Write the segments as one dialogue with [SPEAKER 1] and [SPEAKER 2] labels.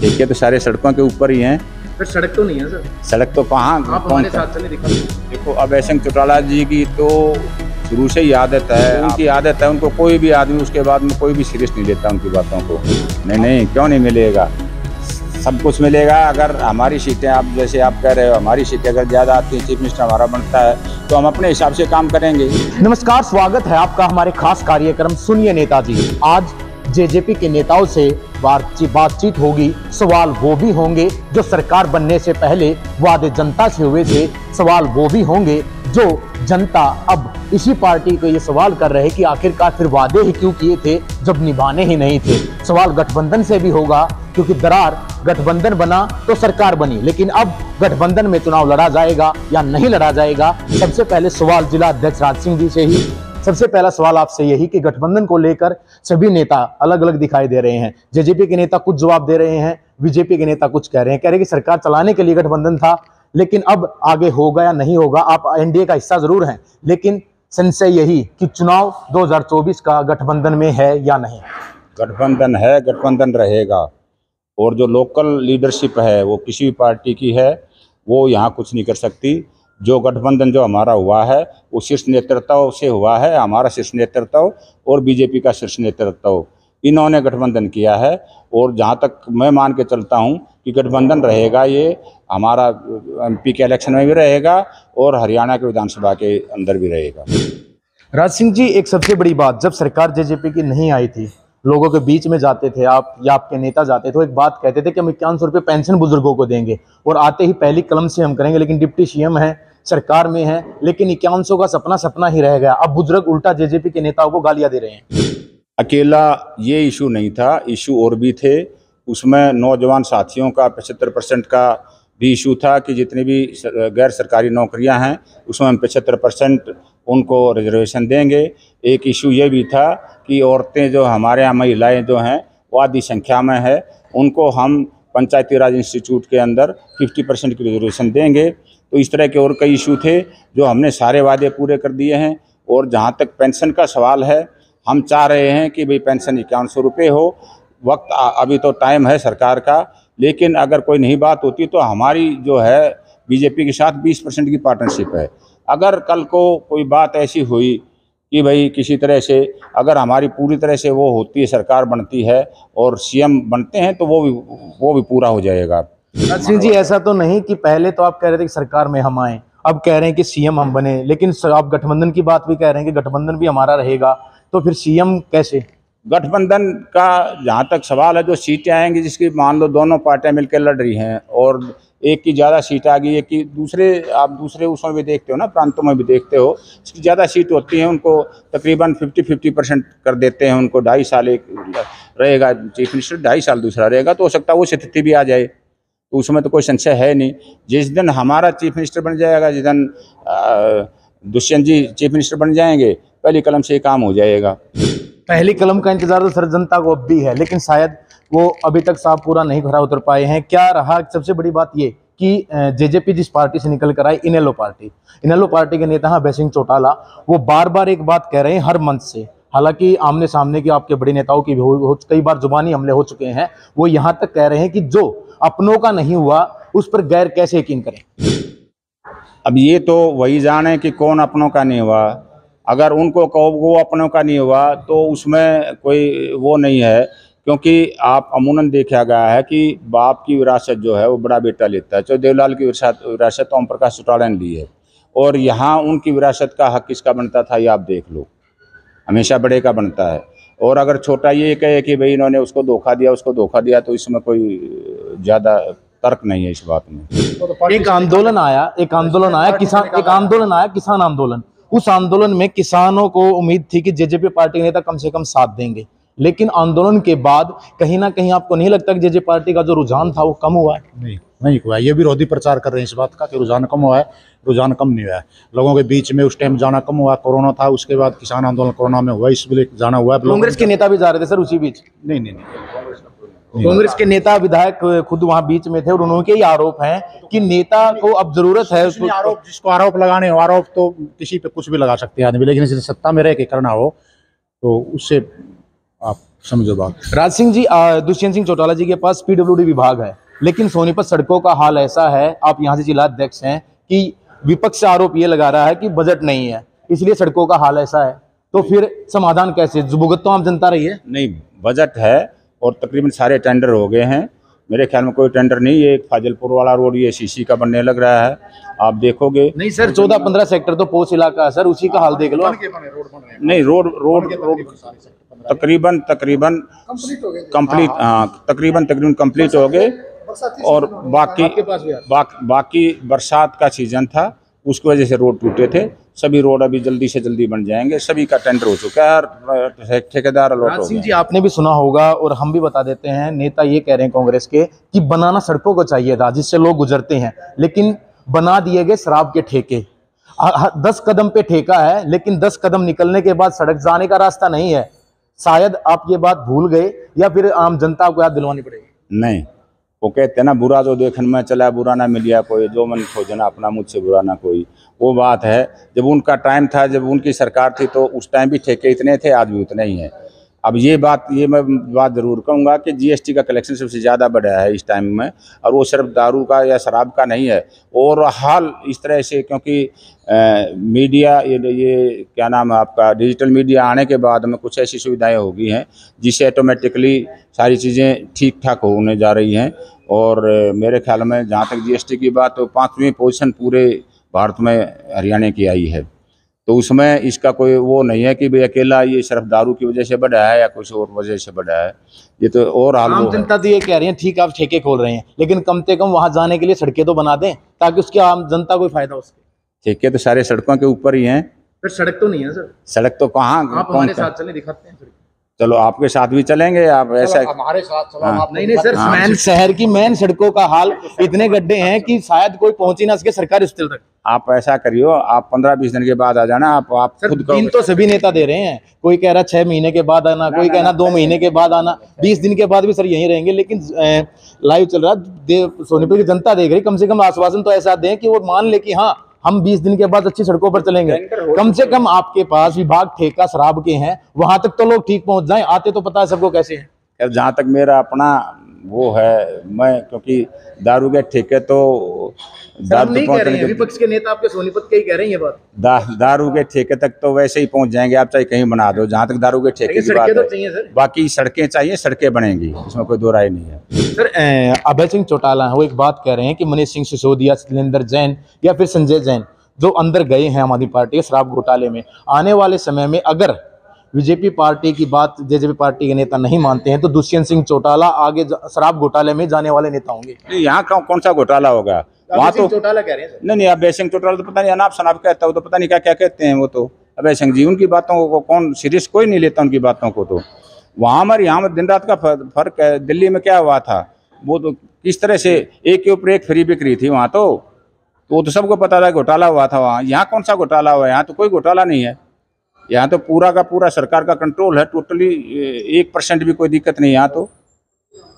[SPEAKER 1] ठेके तो सारे सड़कों के ऊपर ही हैं।
[SPEAKER 2] फिर सड़क तो नहीं है सर।
[SPEAKER 1] सड़क तो कहाँ,
[SPEAKER 2] आप हमारे साथ चले दिखा।
[SPEAKER 1] देखो अभय सिंह चौटाला जी की तो शुरू से ही आदत है, उनकी आदत है, उनको कोई भी आदमी उसके बाद में कोई भी सीरियस नहीं लेता उनकी बातों को। नहीं, क्यों नहीं मिलेगा, सब कुछ मिलेगा। अगर हमारी सीटें, आप जैसे आप कह रहे हो, हमारी सीटें अगर ज़्यादा आती हैं, चीफ मिनिस्टर हमारा बनता है, तो हम अपने हिसाब से काम करेंगे।
[SPEAKER 2] नमस्कार, स्वागत है आपका हमारे खास कार्यक्रम सुनिए नेताजी। आज जेजेपी के नेताओं से बातचीत होगी। सवाल वो भी होंगे जो सरकार बनने से पहले वादे जनता से हुए थे, सवाल वो भी होंगे जो जनता अब इसी पार्टी को ये सवाल कर रहे हैं कि आखिरकार फिर वादे ही क्यों किए थे जब निभाने ही नहीं थे। सवाल गठबंधन से भी होगा, क्योंकि दरार गठबंधन बना तो सरकार बनी, लेकिन अब गठबंधन में चुनाव लड़ा जाएगा या नहीं लड़ा जाएगा। सबसे पहले सवाल जिला अध्यक्ष राज सिंह जी से ही। सबसे पहला सवाल आपसे यही कि गठबंधन को लेकर सभी नेता अलग अलग दिखाई दे रहे हैं। जेजेपी के नेता कुछ जवाब दे रहे हैं, बीजेपी के नेता कुछ कह रहे हैं कि सरकार चलाने के लिए गठबंधन था, लेकिन अब आगे होगा या नहीं होगा। आप एनडीए का हिस्सा जरूर हैं, लेकिन संशय यही कि चुनाव 2024 का गठबंधन में है या नहीं।
[SPEAKER 1] गठबंधन है, गठबंधन रहेगा, और जो लोकल लीडरशिप है वो किसी भी पार्टी की है, वो यहाँ कुछ नहीं कर सकती। जो गठबंधन जो हमारा हुआ है वो शीर्ष नेतृत्व से हुआ है, हमारा शीर्ष नेतृत्व और बीजेपी का शीर्ष नेतृत्व, इन्होंने गठबंधन किया है। और जहाँ तक मैं मान के चलता हूँ कि गठबंधन रहेगा, ये हमारा एमपी के इलेक्शन में भी रहेगा और हरियाणा के विधानसभा के अंदर भी रहेगा।
[SPEAKER 2] राज सिंह जी, एक सबसे बड़ी बात, जब सरकार जेजेपी की नहीं आई थी, लोगों के बीच में जाते थे आप या आपके नेता जाते थे, तो एक बात कहते थे कि हम 5100 रुपये पेंशन बुजुर्गों को देंगे और आते ही पहली कलम से हम करेंगे। लेकिन डिप्टी सीएम है, सरकार में है, लेकिन 5100 का सपना ही रह गया। अब बुजुर्ग उल्टा जेजेपी के नेताओं को गालियां दे रहे हैं।
[SPEAKER 1] अकेला ये इशू नहीं था, इशू और भी थे। उसमें नौजवान साथियों का 75% का भी इशू था कि जितनी भी गैर सरकारी नौकरियां हैं उसमें हम 75% उनको रिजर्वेशन देंगे। एक इशू ये भी था कि औरतें जो हमारे यहाँ, महिलाएं जो हैं वो आधी संख्या में है, उनको हम पंचायती राज इंस्टीट्यूट के अंदर 50% की रिजर्वेशन देंगे। तो इस तरह के और कई इशू थे जो हमने सारे वादे पूरे कर दिए हैं। और जहाँ तक पेंशन का सवाल है, हम चाह रहे हैं कि भाई पेंशन 5100 रुपये हो। वक्त अभी तो टाइम है सरकार का, लेकिन अगर कोई नहीं बात होती तो हमारी जो है बीजेपी के साथ 20% की पार्टनरशिप है। अगर कल को कोई बात ऐसी हुई कि भाई किसी तरह से अगर हमारी पूरी तरह से वो होती है, सरकार बनती है और सीएम बनते हैं, तो वो भी पूरा हो जाएगा।
[SPEAKER 2] सिंह जी, ऐसा तो नहीं कि पहले तो आप कह रहे थे कि सरकार में हम आए, अब कह रहे हैं कि सीएम हम बने, लेकिन आप गठबंधन की बात भी कह रहे हैं कि गठबंधन भी हमारा रहेगा, तो फिर सीएम कैसे?
[SPEAKER 1] गठबंधन का जहाँ तक सवाल है, जो सीटें आएंगी, जिसकी मान लो दोनों पार्टियां मिलकर लड़ रही हैं और एक की ज़्यादा सीट आ गई, एक की आप दूसरे उसमें भी देखते हो ना, प्रांतों में भी देखते हो, इसकी ज़्यादा सीट होती हैं, उनको तकरीबन 50% कर देते हैं। उनको 2.5 साल एक रहेगा चीफ मिनिस्टर, 2.5 साल दूसरा रहेगा, तो हो सकता है वो स्थिति भी आ जाए, तो उसमें तो कोई संशय है नहीं। जिस दिन हमारा चीफ मिनिस्टर बन जाएगा, जिस दिन दुष्यंत जी चीफ मिनिस्टर बन जाएंगे, पहली कलम से ये काम हो जाएगा।
[SPEAKER 2] पहली कलम का इंतजार तो सर जनता को अब भी है, लेकिन शायद वो अभी तक साफ पूरा नहीं खरा उतर पाए हैं। क्या रहा सबसे बड़ी बात ये कि जेजेपी जिस पार्टी से निकल कर आई, इनेलो पार्टी के नेता अभय सिंह चौटाला, वो बार बार एक बात कह रहे हैं हर मंच से, हालांकि आमने सामने की आपके बड़े नेताओं की कई बार जुबानी हमले हो चुके हैं, वो यहाँ तक कह रहे हैं कि जो अपनों का नहीं हुआ उस पर गैर कैसे यकीन करें।
[SPEAKER 1] अब ये तो वही जाने कि कौन अपनों का नहीं हुआ। अगर उनको कहो वो अपनों का नहीं हुआ तो उसमें कोई वो नहीं है, क्योंकि आप अमूमन देखा गया है कि बाप की विरासत जो है वो बड़ा बेटा लेता है। तो देवलाल की विरासत ओम प्रकाश चौटाला ने ली है, और यहाँ उनकी विरासत का हक किसका बनता था, ये आप देख लो, हमेशा बड़े का बनता है। और अगर छोटा ये कहे कि भाई इन्होंने उसको धोखा दिया, तो इसमें कोई ज़्यादा तर्क नहीं है इस बात में।
[SPEAKER 2] एक आंदोलन आया किसान आंदोलन। उस आंदोलन में किसानों को उम्मीद थी कि जेजेपी पार्टी नेता कम से कम साथ देंगे, लेकिन आंदोलन के बाद कहीं ना कहीं आपको नहीं लगता कि जेजेपी पार्टी का जो रुझान था वो कम हुआ है?
[SPEAKER 3] नहीं हुआ है। ये विरोधी प्रचार कर रहे हैं इस बात का कि रुझान कम हुआ है। रुझान कम नहीं हुआ है। लोगों के बीच में उस टाइम जाना कम हुआ, कोरोना था, उसके बाद किसान आंदोलन कोरोना में हुआ, इसलिए जाना हुआ है।
[SPEAKER 2] कांग्रेस के नेता भी जा रहे थे सर उसी बीच?
[SPEAKER 3] नहीं,
[SPEAKER 2] कांग्रेस के नेता विधायक खुद वहां बीच में थे और उनके ही आरोप हैं कि नेता को अब जरूरत है।
[SPEAKER 3] जिसको आरोप लगाने हो, आरोप तो किसी पे कुछ भी लगा सकते हैं आदमी, लेकिन जैसे सत्ता में रह के करना हो तो उससे आप समझो बात।
[SPEAKER 2] राज सिंह जी, दुष्यंत सिंह चौटाला जी के पास पीडब्ल्यूडी विभाग है, लेकिन सोनीपत सड़कों का हाल ऐसा है, आप यहाँ से जिला अध्यक्ष हैं, कि विपक्ष आरोप ये लगा रहा है कि बजट नहीं है, इसलिए सड़कों का हाल ऐसा है। तो फिर समाधान कैसे? भुगत तो आम जनता रही है।
[SPEAKER 1] नहीं, बजट है और तकरीबन सारे टेंडर हो गए हैं। मेरे ख्याल में कोई टेंडर नहीं, ये एक फाजिलपुर वाला रोड ये सीसी का बनने लग रहा है, आप देखोगे।
[SPEAKER 2] नहीं सर, 14-15 सेक्टर तो पोस्ट इलाका है सर, उसी का हाल देख लो।
[SPEAKER 1] नहीं, रोड तकरीबन कंप्लीट, हाँ तकरीबन कंप्लीट हो गए। और बाकी बरसात का सीजन था, उसकी वजह से रोड टूटे थे। सभी रोड अभी जल्दी से जल्दी बन जाएंगे, सभी का टेंडर हो चुका है, ठेकेदार अलॉट हो
[SPEAKER 2] सिंह
[SPEAKER 1] गए।
[SPEAKER 2] जी, आपने भी सुना होगा और हम भी बता देते हैं, नेता ये कह रहे हैं कांग्रेस के कि बनाना सड़कों को चाहिए था जिससे लोग गुजरते हैं, लेकिन बना दिए गए शराब के ठेके। 10 कदम पे ठेका है, लेकिन 10 कदम निकलने के बाद सड़क जाने का रास्ता नहीं है। शायद आप ये बात भूल गए या फिर आम जनता को याद दिलवानी पड़ेगी।
[SPEAKER 1] नहीं, वो कहते हैं ना, बुरा जो देखन में चला बुरा ना मिलिया कोई, जो मन खोजना अपना मुझसे बुरा ना कोई। वो बात है, जब उनका टाइम था, जब उनकी सरकार थी, तो उस टाइम भी ठेके इतने थे, आज भी उतने ही हैं। अब ये मैं बात ज़रूर कहूँगा कि जीएसटी का कलेक्शन सबसे ज़्यादा बढ़ा है इस टाइम में, और वो सिर्फ दारू का या शराब का नहीं है। और हाल इस तरह से, क्योंकि मीडिया ये क्या नाम है आपका, डिजिटल मीडिया आने के बाद में कुछ ऐसी सुविधाएं हो गई हैं जिससे ऑटोमेटिकली सारी चीज़ें ठीक ठाक होने जा रही हैं। और मेरे ख्याल में जहाँ तक जीएसटी की बात, तो 5वीं पोजीशन पूरे भारत में हरियाणा की आई है। तो उसमें इसका कोई वो नहीं है कि भाई अकेला ये सिर्फ दारू की वजह से बढ़ा है या कुछ और वजह से बढ़ा है। ये तो और हाल
[SPEAKER 2] आम जनता तो ये कह रही है, ठीक आप ठेके खोल रहे हैं, लेकिन कम से कम वहां जाने के लिए सड़कें तो बना दें ताकि उसकी आम जनता को फायदा हो सके।
[SPEAKER 1] ठेके तो सारे सड़कों के ऊपर ही हैं।
[SPEAKER 2] फिर सड़क तो नहीं है सर।
[SPEAKER 1] सड़क तो कहाँ,
[SPEAKER 2] आप हमारे साथ चले, दिखाते हैं।
[SPEAKER 1] चलो आपके साथ भी चलेंगे, आप ऐसा
[SPEAKER 3] हमारे साथ चलो।
[SPEAKER 1] हाँ।
[SPEAKER 3] आप
[SPEAKER 2] नहीं सर, मैन शहर की मेन सड़कों का हाल इतने गड्ढे हैं कि शायद कोई पहुंच ही ना सके सरकारी स्थल तक।
[SPEAKER 1] आप ऐसा करियो, आप 15-20 दिन के बाद आ जाना। आप खुद
[SPEAKER 2] दिन तो सभी नेता दे रहे हैं, कोई कह रहा 6 महीने के बाद आना, कोई कह रहा 2 महीने के बाद आना, 20 दिन के बाद भी सर यहीं रहेंगे। लेकिन लाइव चल रहा, सोनीपत की जनता देख रही, कम से कम आश्वासन तो ऐसा दें कि वो मान ले कि हाँ, हम 20 दिन के बाद अच्छी सड़कों पर चलेंगे। कम से कम आपके पास विभाग ठेका शराब के हैं, वहां तक तो लोग ठीक पहुंच जाएं। आते तो पता है सबको कैसे है।
[SPEAKER 1] जहाँ तक मेरा अपना वो है, मैं क्योंकि दारू के ठेके तो
[SPEAKER 2] नहीं कह रहे हैं, विपक्ष के नेता आपके सोनीपत के ही कह रहे हैं ये बात।
[SPEAKER 1] दारू के ठेके तक तो वैसे ही पहुंच जाएंगे, आप चाहे कहीं बना दो। जहाँ तक दारू के ठेके की बात है, बाकी सड़कें चाहिए, सड़कें बनेंगी, इसमें कोई दो राय नहीं है।
[SPEAKER 2] सर, अभय सिंह चौटाला वो एक बात कह रहे हैं कि मनीष सिंह सिसोदिया, शैलेंद्र जैन या फिर संजय जैन जो अंदर गए हैं आम आदमी पार्टी के शराब घोटाले में, आने वाले समय में अगर बीजेपी पार्टी की बात जेजेपी पार्टी के नेता नहीं मानते हैं तो दुष्यंत सिंह चौटाला आगे शराब घोटाले में जाने वाले नेता होंगे।
[SPEAKER 1] यहाँ कौन सा घोटाला होगा? वहाँ तो
[SPEAKER 2] चौटाला कह रहे हैं।
[SPEAKER 1] नहीं, अभय सिंह चौटाला तो पता नहीं अनाप शनाप कहता है, तो पता नहीं क्या क्या कहते हैं वो तो। अभय सिंह जी, उनकी बातों को कौन सीरियस, कोई नहीं लेता उनकी बातों को। तो वहाँ हमारे यहाँ में दिन रात का फर्क है। दिल्ली में क्या हुआ था, वो तो किस तरह से एक के ऊपर एक फ्री बिक्री थी वहाँ, तो वो तो सबको पता था घोटाला हुआ था वहाँ। यहाँ कौन सा घोटाला हुआ है? यहाँ तो कोई घोटाला नहीं है। यहाँ तो पूरा का पूरा सरकार का कंट्रोल है, टोटली 1% भी कोई दिक्कत नहीं। यहाँ तो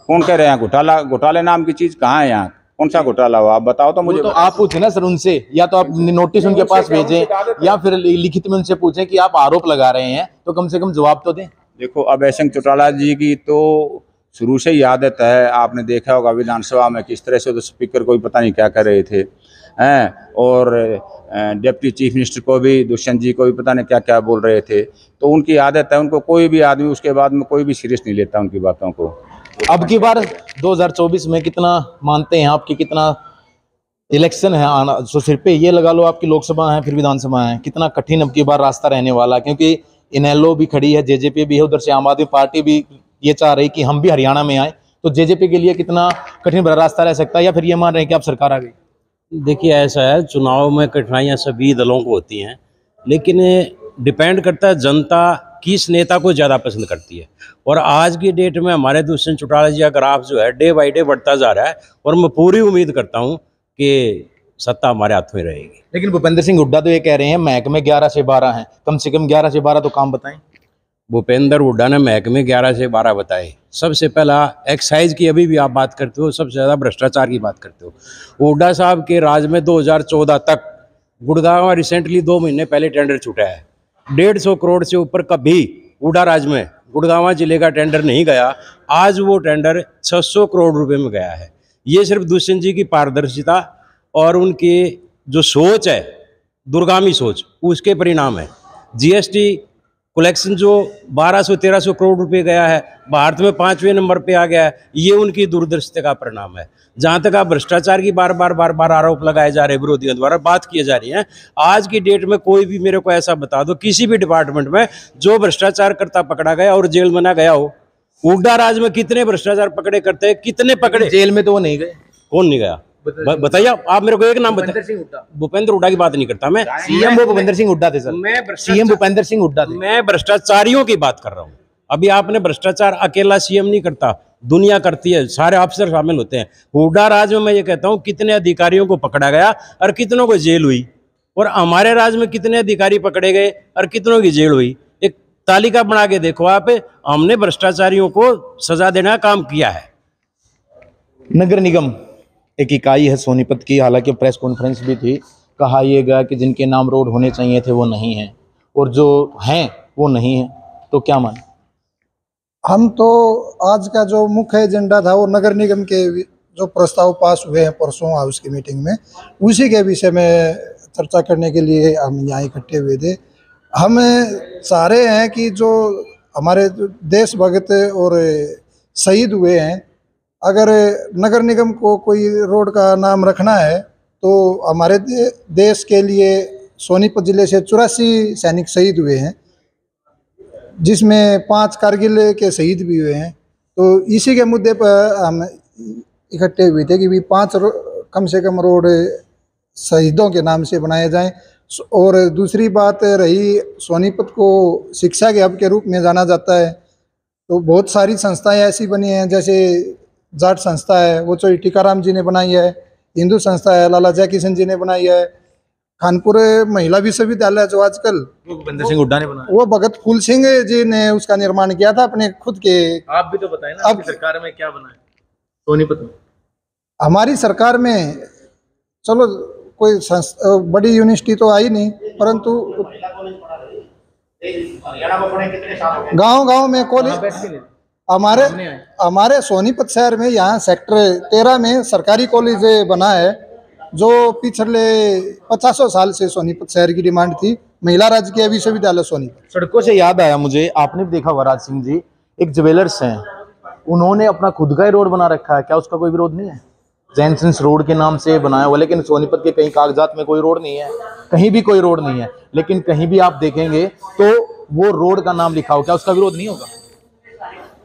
[SPEAKER 1] कौन कह रहे हैं घोटाला? घोटाले नाम की चीज़ कहाँ है यहाँ? कौन सा घोटाला हुआ आप बताओ तो मुझे।
[SPEAKER 2] तो आप पूछे ना सर उनसे, या तो आप नोटिस उनके पास भेजें या फिर लिखित में उनसे पूछें कि आप आरोप लगा रहे हैं, तो कम से कम जवाब तो दें। देखो,
[SPEAKER 1] अभय सिंह चौटाला जी की तो शुरू से ही आदत है, आपने देखा होगा विधानसभा में किस तरह से तो स्पीकर को भी पता नहीं क्या कर रहे थे हैं, और डिप्टी चीफ मिनिस्टर को भी, दुष्यंत जी को भी पता नहीं क्या क्या बोल रहे थे। तो उनकी आदत है, उनको कोई भी आदमी उसके बाद में कोई भी सीरियस नहीं लेता उनकी बातों को।
[SPEAKER 2] अब की बार 2024 में कितना मानते हैं आपकी, कितना इलेक्शन है आना, तो सिर पे ये लगा लो आपकी लोकसभा है फिर विधानसभा है, कितना कठिन अब की बार रास्ता रहने वाला, क्योंकि इनेलो भी खड़ी है, जेजेपी भी है, उधर से आम आदमी पार्टी भी ये चाह रही कि हम भी हरियाणा में आए, तो जेजेपी के लिए कितना कठिन भरा रास्ता रह सकता है, या फिर ये मान रहे हैं कि आप सरकार आ गई?
[SPEAKER 4] देखिए, ऐसा है, चुनाव में कठिनाइयाँ सभी दलों को होती हैं, लेकिन डिपेंड करता है जनता किस नेता को ज़्यादा पसंद करती है। और आज की डेट में हमारे दुष्यंत चौटाला जी का ग्राफ जो है डे बाई डे बढ़ता जा रहा है, और मैं पूरी उम्मीद करता हूँ कि सत्ता हमारे हाथ में रहेगी।
[SPEAKER 2] लेकिन भूपेंद्र सिंह हुड्डा तो ये कह रहे हैं महकमे 11 से 12 हैं, कम से कम 11 से 12 तो काम बताएं।
[SPEAKER 4] भूपेंद्र हुड्डा ने महकमे 11 से 12 बताए। सबसे पहला एक्साइज की अभी भी आप बात करते हो, सबसे ज़्यादा भ्रष्टाचार की बात करते हो। हुड्डा साहब के राज में 2014 तक गुड़गांव में रिसेंटली 2 महीने पहले टेंडर छूटा है, 150 करोड़ से ऊपर कभी हुड्डा राज में गुड़गांव जिले का टेंडर नहीं गया, आज वो टेंडर 600 करोड़ रुपए में गया है। ये सिर्फ दुष्यंत जी की पारदर्शिता और उनकी जो सोच है, दूरगामी सोच, उसके परिणाम है। जीएसटी कलेक्शन जो 1200-1300 करोड़ रुपए गया है, भारत में 5वें नंबर पे आ गया है, ये उनकी दूरदर्शिता का परिणाम है। जहाँ तक आप भ्रष्टाचार की बार बार आरोप लगाए जा रहे हैं, विरोधियों द्वारा बात की जा रही है, आज की डेट में कोई भी मेरे को ऐसा बता दो किसी भी डिपार्टमेंट में जो भ्रष्टाचार करता पकड़ा गया और जेल में ना गया हो। हुड्डा राज में कितने भ्रष्टाचार पकड़े करते हैं, कितने पकड़े,
[SPEAKER 2] जेल में तो वो नहीं गए।
[SPEAKER 4] कौन नहीं गया बताइए आप मेरे को एक नाम बताइए। भूपेंद्र हुड्डा की बात नहीं करता मैं,
[SPEAKER 2] सीएम वो भूपेंद्र सिंह हुड्डा थे सर,
[SPEAKER 4] मैं
[SPEAKER 2] सीएम भूपेंद्र सिंह हुड्डा थे।
[SPEAKER 4] मैं भ्रष्टाचारियों की बात कर रहा हूँ। अभी आपने भ्रष्टाचार अकेला सीएम नहीं करता, दुनिया करती है, सारे अफसर शामिल होते हैं। हुड्डा राज में मैं ये कहता हूँ कितने अधिकारियों को पकड़ा गया और कितनों को जेल हुई, और हमारे राज्य में कितने अधिकारी पकड़े गए और कितनों की जेल हुई। एक तालिका बना के देखो आप, हमने भ्रष्टाचारियों को सजा देने का काम किया है।
[SPEAKER 2] नगर निगम एक इकाई है सोनीपत की, हालांकि प्रेस कॉन्फ्रेंस भी थी, कहा यह गया कि जिनके नाम रोड होने चाहिए थे वो नहीं हैं और जो हैं वो नहीं हैं, तो क्या माने?
[SPEAKER 5] हम तो आज का जो मुख्य एजेंडा था वो नगर निगम के जो प्रस्ताव पास हुए हैं परसों हाउस की मीटिंग में, उसी के विषय में चर्चा करने के लिए हम यहाँ इकट्ठे हुए थे। हम चाह रहे हैं कि जो हमारे देशभक्त और शहीद हुए हैं, अगर नगर निगम को कोई रोड का नाम रखना है तो हमारे देश के लिए सोनीपत जिले से 84 सैनिक शहीद हुए हैं, जिसमें 5 कारगिल के शहीद भी हुए हैं। तो इसी के मुद्दे पर हम इकट्ठे हुए थे कि भी 5 कम से कम रोड शहीदों के नाम से बनाए जाएं। और दूसरी बात रही, सोनीपत को शिक्षा के हब के रूप में जाना जाता है, तो बहुत सारी संस्थाएं ऐसी बनी हैं, जैसे जाट संस्था है वो तो टीकाराम जी ने बनाई है, हिंदू संस्था है लाला जय किशन जी ने बनाई है, कानपुर महिला विश्वविद्यालय जो आजकल
[SPEAKER 2] भूपेंद्र सिंह हुड्डा ने बनाया,
[SPEAKER 5] वो भगत फूल सिंह जी ने उसका निर्माण किया था अपने खुद के।
[SPEAKER 2] आप भी तो बताएं ना, आपकी सरकार में क्या बना है सोनीपत में?
[SPEAKER 5] हमारी सरकार में चलो कोई बड़ी यूनिवर्सिटी तो आई नहीं, परंतु गांव में कॉलेज हमारे सोनीपत शहर में यहाँ सेक्टर 13 में सरकारी कॉलेज बना है, जो पिछले 50 साल से सोनीपत शहर की डिमांड थी, महिला राजकीय विश्वविद्यालय सोनीपत।
[SPEAKER 2] सड़कों से याद आया मुझे, आपने भी देखा वराज सिंह जी एक ज्वेलर्स हैं, उन्होंने अपना खुद का ही रोड बना रखा है, क्या उसका कोई विरोध नहीं है? जैनसन्स रोड के नाम से बनाया हुआ, लेकिन सोनीपत के कहीं कागजात में कोई रोड नहीं है, कहीं भी कोई रोड नहीं है, लेकिन कहीं भी आप देखेंगे तो वो रोड का नाम लिखा हो, क्या उसका विरोध नहीं होगा?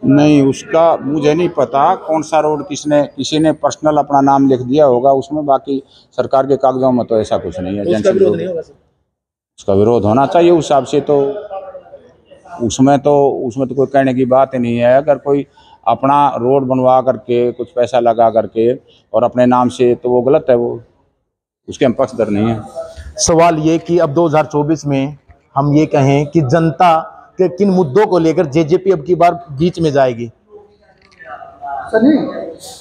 [SPEAKER 1] नहीं, उसका मुझे नहीं पता कौन सा रोड किसी ने पर्सनल अपना नाम लिख दिया होगा उसमें, बाकी सरकार के कागजों में तो ऐसा कुछ नहीं है।
[SPEAKER 2] उसका विरोध नहीं होगा सर?
[SPEAKER 1] उसका विरोध होना चाहिए उस हिसाब से, तो उसमें तो कोई कहने की बात ही नहीं है। अगर कोई अपना रोड बनवा करके कुछ पैसा लगा करके और अपने नाम से, तो वो गलत है, वो उसके हम पक्षधर नहीं है।
[SPEAKER 2] सवाल ये कि अब 2024 में हम ये कहें कि जनता के किन मुद्दों को लेकर जेजेपी अब की बार बीच में जाएगी?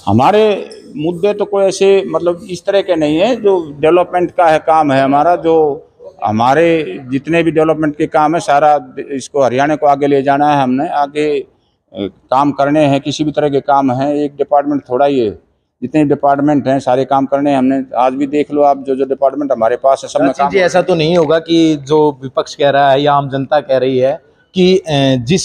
[SPEAKER 1] हमारे मुद्दे तो कोई ऐसे मतलब इस तरह के नहीं है, जो डेवलपमेंट का है काम है हमारा, जो हमारे जितने भी डेवलपमेंट के काम है सारा इसको हरियाणा को आगे ले जाना है, हमने आगे काम करने हैं, किसी भी तरह के काम हैं, एक डिपार्टमेंट थोड़ा ही है, जितने डिपार्टमेंट हैं सारे काम करने हैं हमने। आज भी देख लो आप, जो डिपार्टमेंट हमारे पास है सब में काम।
[SPEAKER 2] ऐसा तो नहीं होगा कि जो विपक्ष कह रहा है या आम जनता कह रही है कि जिस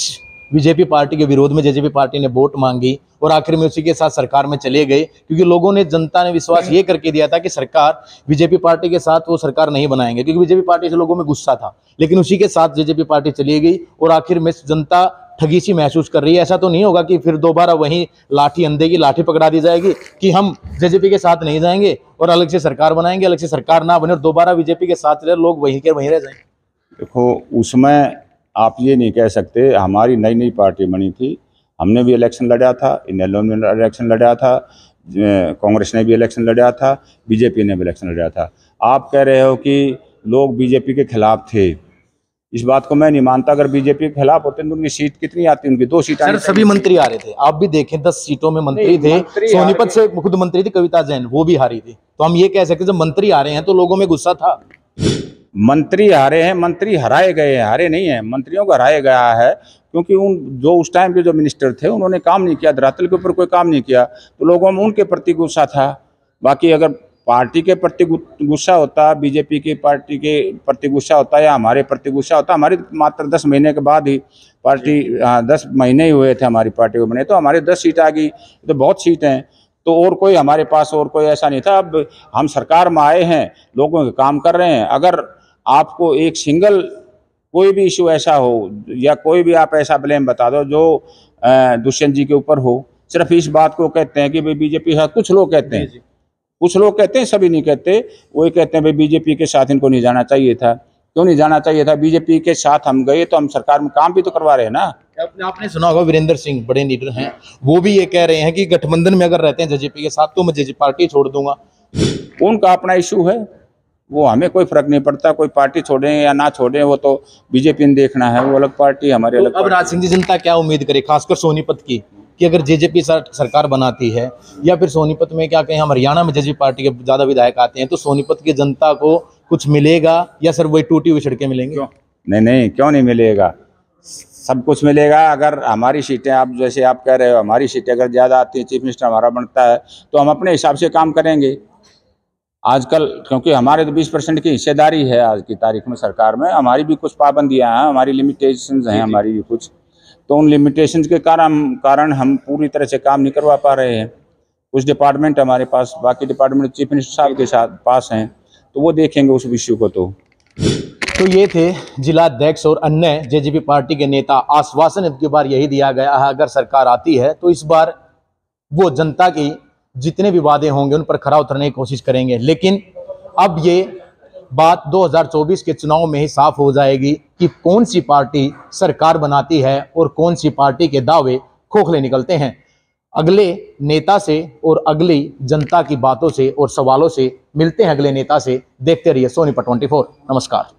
[SPEAKER 2] बीजेपी पार्टी के विरोध में जेजेपी पार्टी ने वोट मांगी और आखिर में उसी के साथ सरकार में चले गए, क्योंकि लोगों ने, जनता ने विश्वास ये करके दिया था कि सरकार बीजेपी पार्टी के साथ वो सरकार नहीं बनाएंगे, क्योंकि बीजेपी पार्टी से लोगों में गुस्सा था, लेकिन उसी के साथ जेजेपी पार्टी चली गई और आखिर में जनता ठगी सी महसूस कर रही है। ऐसा तो नहीं होगा कि फिर दोबारा वही लाठी अंधे की लाठी पकड़ा दी जाएगी कि हम जेजेपी के साथ नहीं जाएंगे और अलग से सरकार बनाएंगे, अलग से सरकार ना बने और दोबारा बीजेपी के साथ रहे, लोग वहीं के वहीं रह जाएंगे?
[SPEAKER 1] देखो, उसमें आप ये नहीं कह सकते, हमारी नई पार्टी बनी थी, हमने भी इलेक्शन लड़ा था, इनेलो ने इलेक्शन लड़ा था, कांग्रेस ने भी इलेक्शन लड़ा था, बीजेपी ने भी इलेक्शन लड़ा था। आप कह रहे हो कि लोग बीजेपी के खिलाफ थे, इस बात को मैं नहीं मानता। अगर बीजेपी के खिलाफ होते तो उनकी सीट कितनी आती, उनकी 2 सीट।
[SPEAKER 2] सर सभी मंत्री आ रहे थे, आप भी देखें 10 सीटों में मंत्री थे, सोनीपत से खुद मंत्री थी कविता जैन, वो भी हारी थी। तो हम ये कह सकते जब मंत्री आ रहे हैं तो लोगों में गुस्सा था।
[SPEAKER 1] मंत्री हारे हैं, मंत्री हराए गए हैं, हारे नहीं हैं, मंत्रियों को हराया गया है क्योंकि जो उस टाइम के जो मिनिस्टर थे उन्होंने काम नहीं किया, धरातल के ऊपर कोई काम नहीं किया, तो लोगों में उनके प्रति गुस्सा था। बाकी अगर पार्टी के प्रति गुस्सा होता, बीजेपी की पार्टी के प्रति गुस्सा होता या हमारे प्रति गुस्सा होता, हमारी मात्र 10 महीने के बाद ही पार्टी 10 महीने ही हुए थे हमारी पार्टी को बने, तो हमारी 10 सीट आ गई, तो बहुत सीट हैं, तो और कोई हमारे पास और कोई ऐसा नहीं था। अब हम सरकार में आए हैं, लोगों के काम कर रहे हैं। अगर आपको एक सिंगल कोई भी इशू ऐसा हो या कोई भी आप ऐसा ब्लेम बता दो जो दुष्यंत जी के ऊपर हो, सिर्फ इस बात को कहते हैं कि भाई बीजेपी के साथ, कुछ लोग कहते हैं, कुछ लोग कहते हैं, सभी नहीं कहते, वही कहते हैं भाई बीजेपी के साथ इनको नहीं जाना चाहिए था। क्यों नहीं जाना चाहिए था? बीजेपी के साथ हम गए तो हम सरकार में काम भी तो करवा रहे हैं ना।
[SPEAKER 2] आपने सुना होगा वीरेंद्र सिंह बड़े लीडर हैं, वो भी ये कह रहे हैं कि गठबंधन में अगर रहते हैं जेजेपी के साथ तो मैं जेजेपी पार्टी छोड़ दूंगा।
[SPEAKER 1] उनका अपना इशू है, वो हमें कोई फर्क नहीं पड़ता, कोई पार्टी छोड़ें या ना छोड़ें, वो तो बीजेपी ने देखना है, वो अलग पार्टी, हमारी अलग।
[SPEAKER 2] अब राज सिंह जी, जनता क्या उम्मीद करे खासकर सोनीपत की, कि अगर जेजेपी सरकार बनाती है या फिर सोनीपत में क्या कहें, हम हरियाणा में जेजेपी पार्टी के ज़्यादा विधायक आते हैं, तो सोनीपत की जनता को कुछ मिलेगा या सर वही टूटी हुई सड़कें मिलेंगी?
[SPEAKER 1] नहीं, क्यों नहीं मिलेगा, सब कुछ मिलेगा। अगर हमारी सीटें, आप जैसे आप कह रहे हो, हमारी सीटें अगर ज़्यादा आती हैं, चीफ मिनिस्टर हमारा बनता है, तो हम अपने हिसाब से काम करेंगे। आजकल क्योंकि हमारे तो 20% की हिस्सेदारी है आज की तारीख में सरकार में, हमारी भी कुछ पाबंदियां हैं, हमारी लिमिटेशंस हैं, हमारी भी कुछ, तो उन लिमिटेशंस के कारण हम पूरी तरह से काम नहीं करवा पा रहे हैं। कुछ डिपार्टमेंट हमारे पास, बाकी डिपार्टमेंट चीफ मिनिस्टर साहब के साथ पास हैं, तो वो देखेंगे उस इश्यू को।
[SPEAKER 2] तो ये थे जिला अध्यक्ष और अन्य जेजेपी पार्टी के नेता। आश्वासन अब की बार यही दिया गया है, अगर सरकार आती है तो इस बार वो जनता की जितने भी वादे होंगे उन पर खरा उतरने की कोशिश करेंगे। लेकिन अब ये बात 2024 के चुनाव में ही साफ हो जाएगी कि कौन सी पार्टी सरकार बनाती है और कौन सी पार्टी के दावे खोखले निकलते हैं। अगले नेता से और अगली जनता की बातों से और सवालों से मिलते हैं अगले नेता से। देखते रहिए सोनीपत 24। नमस्कार।